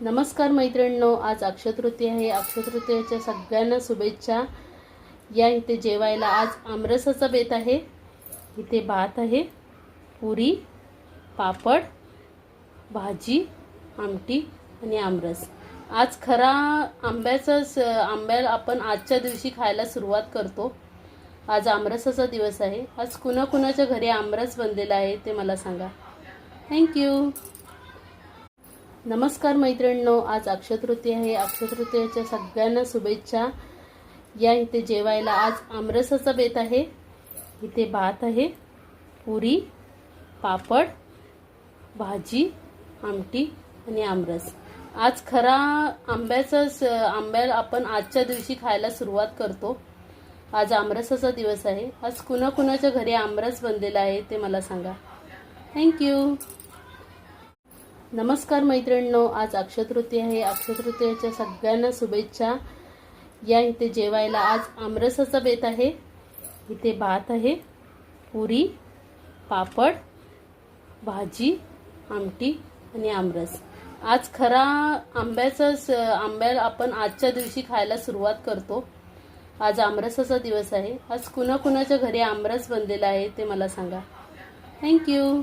नमस्कार मैत्रिणींनो, आज अक्षय तृतीया आहे। अक्षय तृतीयेच्या सगळ्यांना शुभेच्छा। या इथे जेवायला आज आमरसाचा बेत आहे। इथे भात आहे, पुरी, पापड, भाजी, आमटी आणि आमरस। आज खरा आंब्याला आपण आजच्या दिवशी खायला सुरुवात करतो। आज आमरसाचा दिवस आहे। आज कुणाकुणाच्या घरी आमरस बनलेला आहे ते मला सांगा। थँक्यू। नमस्कार मैत्रिणींनो, आज अक्षय तृतीया आहे। अक्षय तृतीयेच्या सगळ्यांना शुभेच्छा। या इथे जेवायला आज आमरसाचा बेत आहे। इथे भात आहे, पुरी, पापड, भाजी, आमटी आणि आमरस। आज खरा आंब्याला आपण आजच्या दिवशी खायला सुरुवात करतो। आज आमरसाचा दिवस आहे। आज कुणाकुणाच्या घरी आमरस बनलेला आहे ते मला सांगा। थँक्यू। नमस्कार मैत्रिणींनो, आज अक्षय तृतीया आहे। अक्षय तृतीयेच्या सगळ्यांना शुभेच्छा। या इथे जेवायला आज आमरसाचा बेत आहे। इथे भात आहे, पुरी, पापड, भाजी, आमटी आणि आमरस। आज खरा आंब्याला आपण आजच्या दिवशी खायला सुरुवात करतो। आज आमरसाचा दिवस आहे। आज कुणाकुणाच्या घरी आमरस बनलेला आहे ते मला सांगा। थँक्यू।